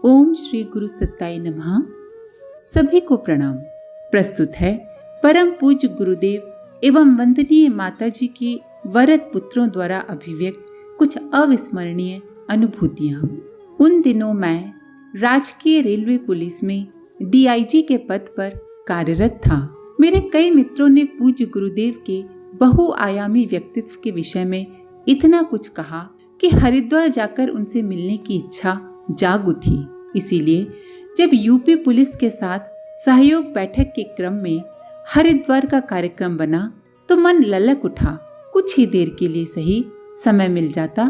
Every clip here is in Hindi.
ओम श्री गुरु सत्ताय नमः। सभी को प्रणाम। प्रस्तुत है परम पूज्य गुरुदेव एवं वंदनीय माताजी के वरद पुत्रों द्वारा अभिव्यक्त कुछ अविस्मरणीय अनुभूतियाँ। उन दिनों मैं राजकीय रेलवे पुलिस में DIG के पद पर कार्यरत था। मेरे कई मित्रों ने पूज्य गुरुदेव के बहुआयामी व्यक्तित्व के विषय में इतना कुछ कहा कि हरिद्वार जाकर उनसे मिलने की इच्छा जाग उठी। इसीलिए जब यूपी पुलिस के साथ सहयोग बैठक के क्रम में हरिद्वार का कार्यक्रम बना तो मन ललक उठा। कुछ ही देर के लिए सही समय मिल जाता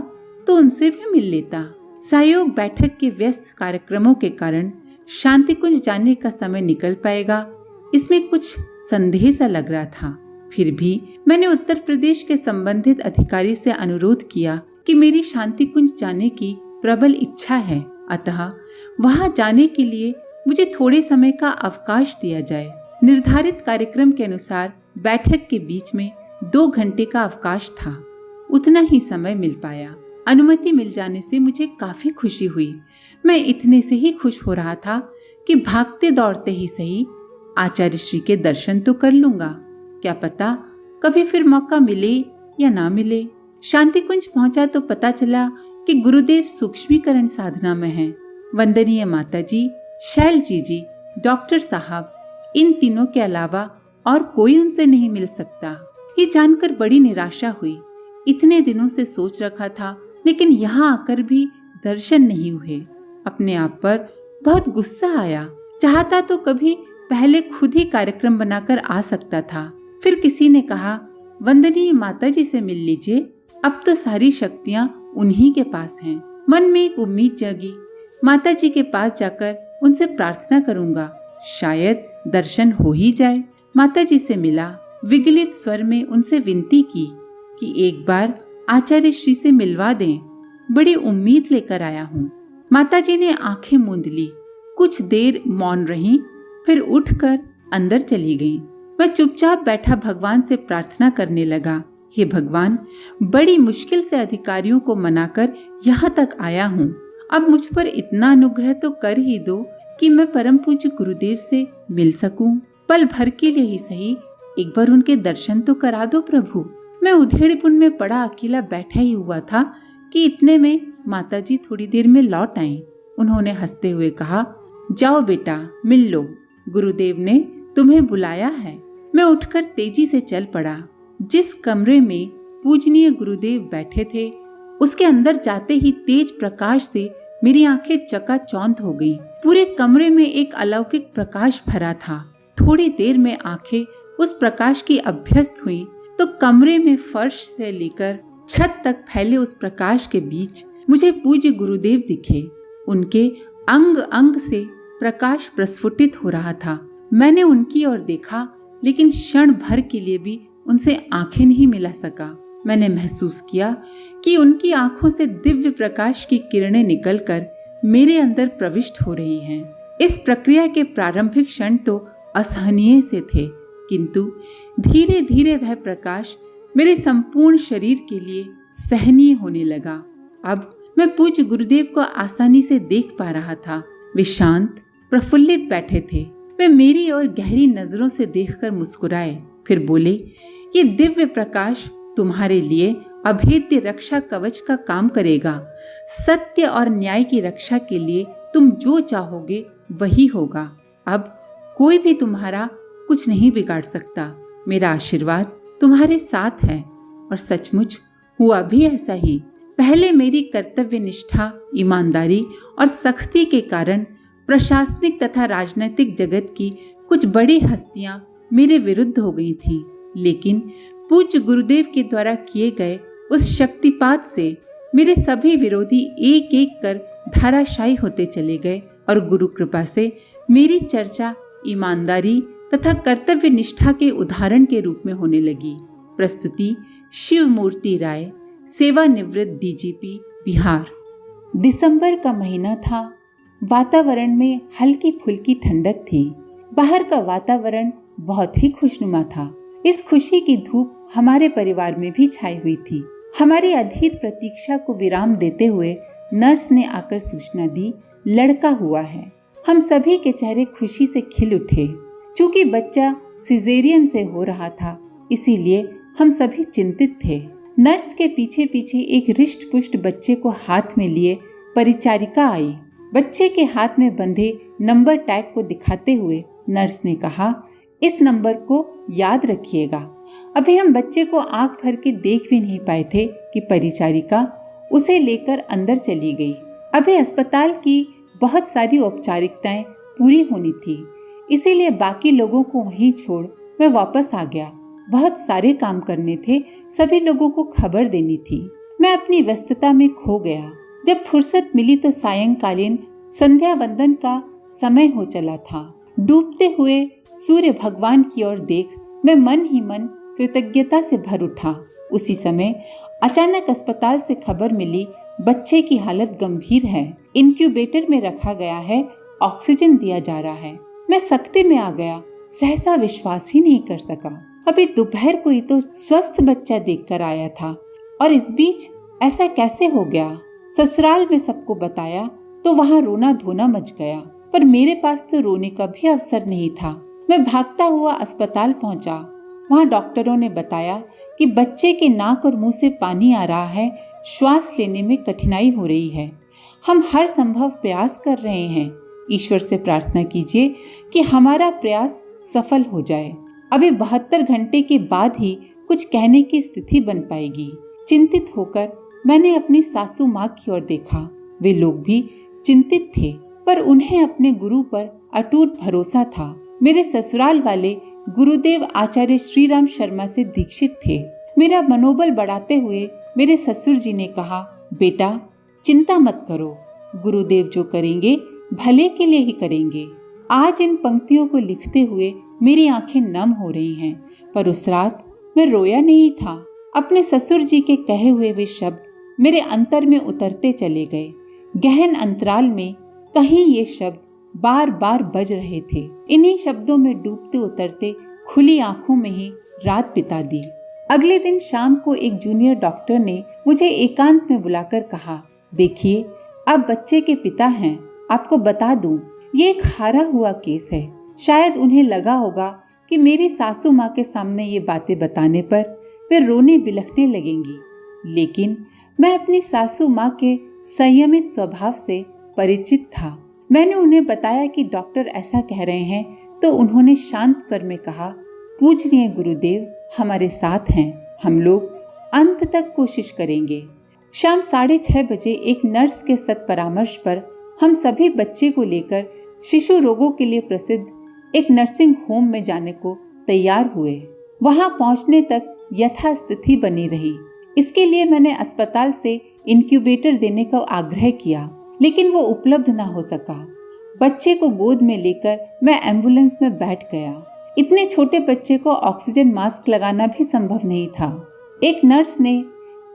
तो उनसे भी मिल लेता। सहयोग बैठक के व्यस्त कार्यक्रमों के कारण शांति कुंज जाने का समय निकल पाएगा, इसमें कुछ संदेह सा लग रहा था। फिर भी मैंने उत्तर प्रदेश के संबंधित अधिकारी से अनुरोध किया कि मेरी शांति कुंज जाने की प्रबल इच्छा है, अतः वहां जाने के लिए मुझे थोड़े समय का अवकाश दिया जाए। निर्धारित कार्यक्रम के अनुसार बैठक के बीच में 2 घंटे का अवकाश था। उतना ही समय मिल पाया। अनुमति मिल जाने से मुझे काफी खुशी हुई। मैं इतने से ही खुश हो रहा था कि भागते दौड़ते ही सही आचार्य श्री के दर्शन तो कर लूंगा। क्या पता कभी फिर मौका मिले या ना मिले। शांति कुंज पहुंचा तो पता चला कि गुरुदेव सूक्ष्मीकरण साधना में हैं। वंदनीय माताजी, शैल जी, डॉक्टर साहब, इन तीनों के अलावा और कोई उनसे नहीं मिल सकता। ये जानकर बड़ी निराशा हुई। इतने दिनों से सोच रखा था, लेकिन यहाँ आकर भी दर्शन नहीं हुए। अपने आप पर बहुत गुस्सा आया। चाहता तो कभी पहले खुद ही कार्यक्रम बनाकर आ सकता था। फिर किसी ने कहा, वंदनीय माताजी से मिल लीजिए, अब तो सारी शक्तियाँ उन्हीं के पास हैं। मन में एक उम्मीद जगी, माताजी के पास जाकर उनसे प्रार्थना करूंगा, शायद दर्शन हो ही जाए। माताजी से मिला, विगलित स्वर में उनसे विनती की कि एक बार आचार्य श्री से मिलवा दें, बड़ी उम्मीद लेकर आया हूँ। माताजी ने आंखें मूंद ली, कुछ देर मौन रहीं, फिर उठकर अंदर चली गईं। मैं चुपचाप बैठा भगवान से प्रार्थना करने लगा, हे भगवान, बड़ी मुश्किल से अधिकारियों को मनाकर यहाँ तक आया हूँ। अब मुझ पर इतना अनुग्रह तो कर ही दो कि मैं परम पूज्य गुरुदेव से मिल सकूं। पल भर के लिए ही सही एक बार उनके दर्शन तो करा दो प्रभु। मैं उधेड़पुन में पड़ा अकेला बैठा ही हुआ था कि इतने में माताजी थोड़ी देर में लौट आईं। उन्होंने हंसते हुए कहा, जाओ बेटा, मिल लो, गुरुदेव ने तुम्हें बुलाया है। मैं उठकर तेजी से चल पड़ा। जिस कमरे में पूजनीय गुरुदेव बैठे थे, उसके अंदर जाते ही तेज प्रकाश से मेरी आंखें चकाचौंध हो गईं। पूरे कमरे में एक अलौकिक प्रकाश भरा था। थोड़ी देर में आंखें उस प्रकाश की अभ्यस्त हुई तो कमरे में फर्श से लेकर छत तक फैले उस प्रकाश के बीच मुझे पूज्य गुरुदेव दिखे। उनके अंग अंग से प्रकाश प्रस्फुटित हो रहा था। मैंने उनकी ओर देखा, लेकिन क्षण भर के लिए भी उनसे आंखें नहीं मिला सका। मैंने महसूस किया कि उनकी आंखों से दिव्य प्रकाश की किरणें निकलकर मेरे अंदर प्रविष्ट हो रही हैं। इस प्रक्रिया के प्रारंभिक क्षण तो असहनीय से थे, किंतु धीरे धीरे वह प्रकाश मेरे संपूर्ण शरीर के लिए सहनीय होने लगा। अब मैं पूज्य गुरुदेव को आसानी से देख पा रहा था। वे शांत प्रफुल्लित बैठे थे। वे मेरी ओर गहरी नजरों से देखकर मुस्कुराए, फिर बोले, ये दिव्य प्रकाश तुम्हारे लिए अभेद्य रक्षा कवच का काम करेगा। सत्य और न्याय की रक्षा के लिए तुम जो चाहोगे वही होगा। अब कोई भी तुम्हारा कुछ नहीं बिगाड़ सकता। मेरा आशीर्वाद तुम्हारे साथ है। और सचमुच हुआ भी ऐसा ही। पहले मेरी कर्तव्य निष्ठा, ईमानदारी और सख्ती के कारण प्रशासनिक तथा राजनीतिक जगत की कुछ बड़ी हस्तियां मेरे विरुद्ध हो गई थीं, लेकिन पूज्य गुरुदेव के द्वारा किए गए उस शक्तिपात से मेरे सभी विरोधी एक एक कर धराशायी होते चले गए और गुरु कृपा से मेरी चर्चा ईमानदारी तथा कर्तव्य निष्ठा के उदाहरण के रूप में होने लगी। प्रस्तुति शिवमूर्ति राय, सेवानिवृत्त DGP, बिहार। दिसंबर का महीना था। वातावरण में हल्की फुल्की ठंडक थी। बाहर का वातावरण बहुत ही खुशनुमा था। इस खुशी की धूप हमारे परिवार में भी छाई हुई थी। हमारी अधीर प्रतीक्षा को विराम देते हुए नर्स ने आकर सूचना दी लड़का हुआ है। हम सभी के चेहरे खुशी से खिल उठे। चूंकि बच्चा सिजेरियन से हो रहा था, इसीलिए हम सभी चिंतित थे। नर्स के पीछे पीछे एक रिष्ट पुष्ट बच्चे को हाथ में लिए परिचारिका आई। बच्चे के हाथ में बंधे नंबर टैग को दिखाते हुए नर्स ने कहा, इस नंबर को याद रखिएगा। अभी हम बच्चे को आंख भर के देख भी नहीं पाए थे कि परिचारिका उसे लेकर अंदर चली गई। अभी अस्पताल की बहुत सारी औपचारिकताएं पूरी होनी थी, इसीलिए बाकी लोगों को वहीं छोड़ मैं वापस आ गया। बहुत सारे काम करने थे, सभी लोगों को खबर देनी थी। मैं अपनी व्यस्तता में खो गया। जब फुर्सत मिली तो सायंकालीन संध्या वंदन का समय हो चला था। डूबते हुए सूर्य भगवान की ओर देख मैं मन ही मन कृतज्ञता से भर उठा। उसी समय अचानक अस्पताल से खबर मिली, बच्चे की हालत गंभीर है, इनक्यूबेटर में रखा गया है, ऑक्सीजन दिया जा रहा है। मैं सख्ते में आ गया, सहसा विश्वास ही नहीं कर सका। अभी दोपहर को ही तो स्वस्थ बच्चा देखकर आया था और इस बीच ऐसा कैसे हो गया। ससुराल में सबको बताया तो वहाँ रोना धोना मच गया, पर मेरे पास तो रोने का भी अवसर नहीं था। मैं भागता हुआ अस्पताल पहुंचा। वहाँ डॉक्टरों ने बताया कि बच्चे के नाक और मुंह से पानी आ रहा है, श्वास लेने में कठिनाई हो रही है। हम हर संभव प्रयास कर रहे हैं। ईश्वर से प्रार्थना कीजिए कि हमारा प्रयास सफल हो जाए। अभी 72 घंटे के बाद ही कुछ कहने की स्थिति बन पाएगी। चिंतित होकर मैंने अपनी सासू माँ की ओर देखा। वे लोग भी चिंतित थे, पर उन्हें अपने गुरु पर अटूट भरोसा था। मेरे ससुराल वाले गुरुदेव आचार्य श्री राम शर्मा से दीक्षित थे। मेरा मनोबल बढ़ाते हुए मेरे ससुर जी ने कहा, बेटा चिंता मत करो, गुरुदेव जो करेंगे भले के लिए ही करेंगे। आज इन पंक्तियों को लिखते हुए मेरी आंखें नम हो रही हैं, पर उस रात मैं रोया नहीं था। अपने ससुर जी के कहे हुए वे शब्द मेरे अंतर में उतरते चले गए। गहन अंतराल में कहीं ये शब्द बार बार बज रहे थे। इन्हीं शब्दों में डूबते उतरते खुली आंखों में ही रात बिता दी। अगले दिन शाम को एक जूनियर डॉक्टर ने मुझे एकांत में बुलाकर कहा, देखिए आप बच्चे के पिता हैं, आपको बता दूं ये एक हारा हुआ केस है। शायद उन्हें लगा होगा कि मेरी सासू माँ के सामने ये बातें बताने पर वे रोने बिलखने लगेंगी, लेकिन मैं अपनी सासू माँ के संयमित स्वभाव से परिचित था। मैंने उन्हें बताया कि डॉक्टर ऐसा कह रहे हैं, तो उन्होंने शांत स्वर में कहा, पूजनीय गुरुदेव हमारे साथ हैं, हम लोग अंत तक कोशिश करेंगे। शाम 6:30 बजे एक नर्स के सत्परामर्श पर हम सभी बच्चे को लेकर शिशु रोगों के लिए प्रसिद्ध एक नर्सिंग होम में जाने को तैयार हुए। वहां पहुंचने तक यथास्थिति बनी रही। इसके लिए मैंने अस्पताल से इनक्यूबेटर देने का आग्रह किया, लेकिन वो उपलब्ध ना हो सका। बच्चे को गोद में लेकर मैं एम्बुलेंस में बैठ गया। इतने छोटे बच्चे को ऑक्सीजन मास्क लगाना भी संभव नहीं था। एक नर्स ने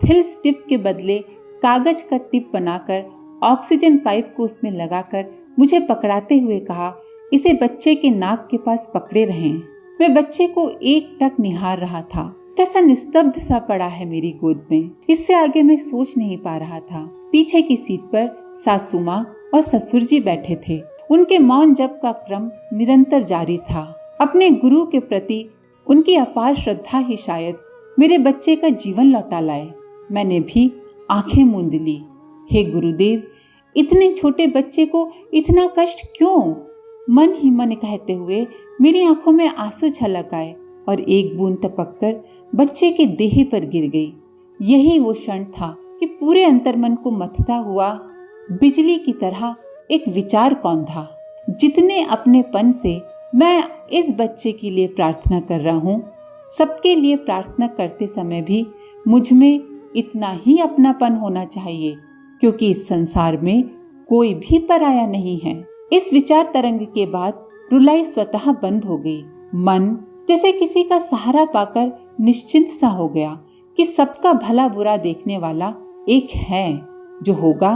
थिल्स टिप के बदले कागज का टिप बनाकर ऑक्सीजन पाइप को उसमें लगाकर मुझे पकड़ाते हुए कहा, इसे बच्चे के नाक के पास पकड़े रहें। मैं बच्चे को एकटक निहार रहा था। कैसा निस्तब्ध सा पड़ा है मेरी गोद में। इससे आगे मैं सोच नहीं पा रहा था। पीछे की सीट पर सासू माँ और ससुर जी बैठे थे। उनके मौन जप का क्रम निरंतर जारी था। अपने गुरु के प्रति उनकी अपार श्रद्धा ही शायद मेरे बच्चे का जीवन लौटा लाए। मैंने भी आंखें मूंद ली। हे गुरुदेव, इतने छोटे बच्चे को इतना कष्ट क्यों? मन ही मन कहते हुए मेरी आंखों में आंसू छलक आए और एक बूंद टपककर बच्चे के देह पर गिर गई। यही वो क्षण था कि पूरे अंतर्मन को मथता हुआ बिजली की तरह एक विचार कौन था। जितने अपनेपन से मैं इस बच्चे के लिए प्रार्थना कर रहा हूँ, सबके लिए प्रार्थना करते समय भी मुझ में इतना ही अपनापन होना चाहिए, क्योंकि इस संसार में कोई भी पराया नहीं है। इस विचार तरंग के बाद रुलाई स्वतः बंद हो गई। मन जैसे किसी का सहारा पाकर निश्चिंत सा हो गया कि सबका भला बुरा देखने वाला एक है, जो होगा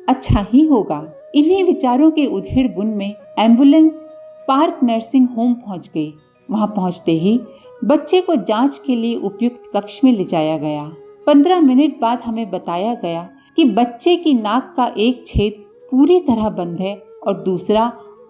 अच्छा ही होगा। इन्हीं विचारों के उधेड़ बुन में एम्बुलेंस पार्क नर्सिंग होम पहुंच गई। वहां पहुंचते ही बच्चे को जांच के लिए उपयुक्त कक्ष में ले जाया गया। 15 मिनट बाद हमें बताया गया कि बच्चे की नाक का एक छेद पूरी तरह बंद है और दूसरा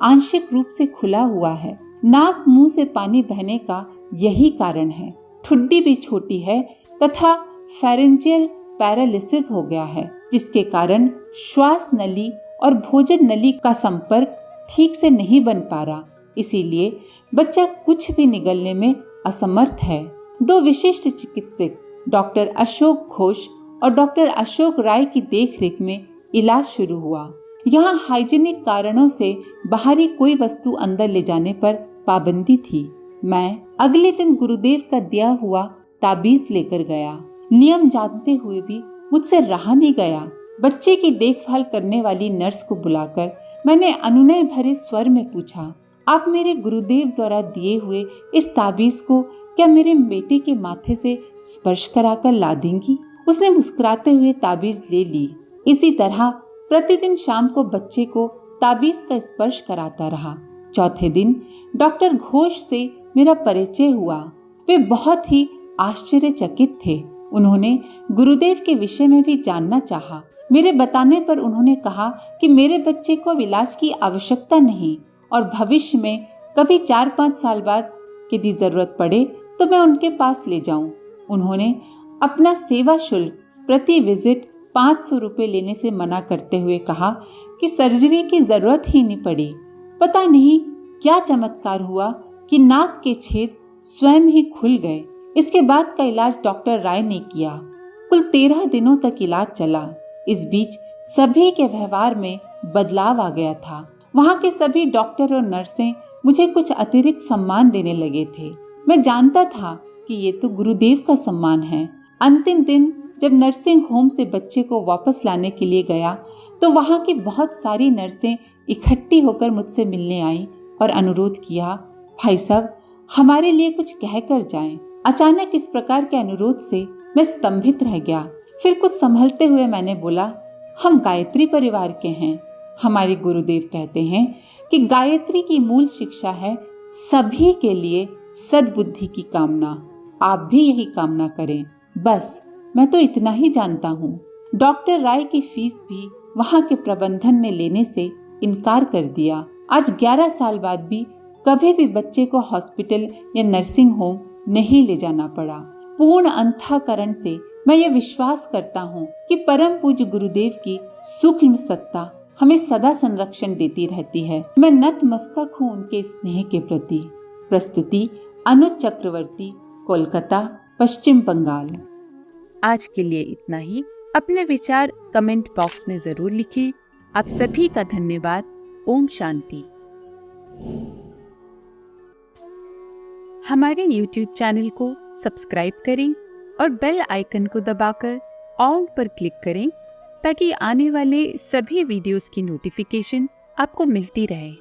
आंशिक रूप से खुला हुआ है। नाक मुंह से पानी बहने का यही कारण है। ठुड्डी भी छोटी है तथा फेरेंजियल पैरालिसिस हो गया है, जिसके कारण श्वास नली और भोजन नली का संपर्क ठीक से नहीं बन पा रहा। इसीलिए बच्चा कुछ भी निगलने में असमर्थ है। 2 विशिष्ट चिकित्सक डॉक्टर अशोक घोष और डॉक्टर अशोक राय की देखरेख में इलाज शुरू हुआ। यहाँ हाइजीनिक कारणों से बाहरी कोई वस्तु अंदर ले जाने पर पाबंदी थी। मैं अगले दिन गुरुदेव का दिया हुआ ताबीज लेकर गया। नियम जानते हुए भी मुझसे रहा नहीं गया। बच्चे की देखभाल करने वाली नर्स को बुलाकर मैंने अनुनय भरे स्वर में पूछा, आप मेरे गुरुदेव द्वारा दिए हुए इस ताबीज को क्या मेरे बेटे के माथे से स्पर्श कराकर ला देंगी? उसने मुस्कुराते हुए ताबीज ले ली। इसी तरह प्रतिदिन शाम को बच्चे को ताबीज का स्पर्श कराता रहा। चौथे दिन डॉक्टर घोष से मेरा परिचय हुआ। वे बहुत ही आश्चर्यचकित थे। उन्होंने गुरुदेव के विषय में भी जानना चाहा। मेरे बताने पर उन्होंने कहा कि मेरे बच्चे को इलाज की आवश्यकता नहीं और भविष्य में कभी 4-5 साल बाद यदि जरूरत पड़े तो मैं उनके पास ले जाऊं। उन्होंने अपना सेवा शुल्क प्रति विजिट 500 रुपये लेने से मना करते हुए कहा कि सर्जरी की जरूरत ही नहीं पड़ी। पता नहीं क्या चमत्कार हुआ कि नाक के छेद स्वयं ही खुल गए। इसके बाद का इलाज डॉक्टर राय ने किया। कुल 13 दिनों तक इलाज चला। इस बीच सभी के व्यवहार में बदलाव आ गया था। वहाँ के सभी डॉक्टर और नर्सें मुझे कुछ अतिरिक्त सम्मान देने लगे थे। मैं जानता था कि ये तो गुरुदेव का सम्मान है। अंतिम दिन जब नर्सिंग होम से बच्चे को वापस लाने के लिए गया तो वहाँ की बहुत सारी नर्सें इकट्ठी होकर मुझसे मिलने आईं और अनुरोध किया, भाई साहब हमारे लिए कुछ कह कर जाएं। अचानक इस प्रकार के अनुरोध से मैं स्तंभित रह गया। फिर कुछ संभलते हुए मैंने बोला, हम गायत्री परिवार के हैं। हमारे गुरुदेव कहते हैं कि गायत्री की मूल शिक्षा है सभी के लिए सद्बुद्धि की कामना। आप भी यही कामना करें। बस मैं तो इतना ही जानता हूँ। डॉक्टर राय की फीस भी वहाँ के प्रबंधन ने लेने से इनकार कर दिया। आज 11 साल बाद भी कभी भी बच्चे को हॉस्पिटल या नर्सिंग होम नहीं ले जाना पड़ा। पूर्ण अंतःकरण से मैं ये विश्वास करता हूँ कि परम पूज्य गुरुदेव की सूक्ष्म सत्ता हमें सदा संरक्षण देती रहती है। मैं नतमस्तक हूँ उनके स्नेह के प्रति। प्रस्तुति अनुज चक्रवर्ती, कोलकाता, पश्चिम बंगाल। आज के लिए इतना ही। अपने विचार कमेंट बॉक्स में जरूर लिखें। आप सभी का धन्यवाद। ओम शांति। हमारे YouTube चैनल को सब्सक्राइब करें और बेल आइकन को दबाकर ऑल पर क्लिक करें ताकि आने वाले सभी वीडियोस की नोटिफिकेशन आपको मिलती रहे।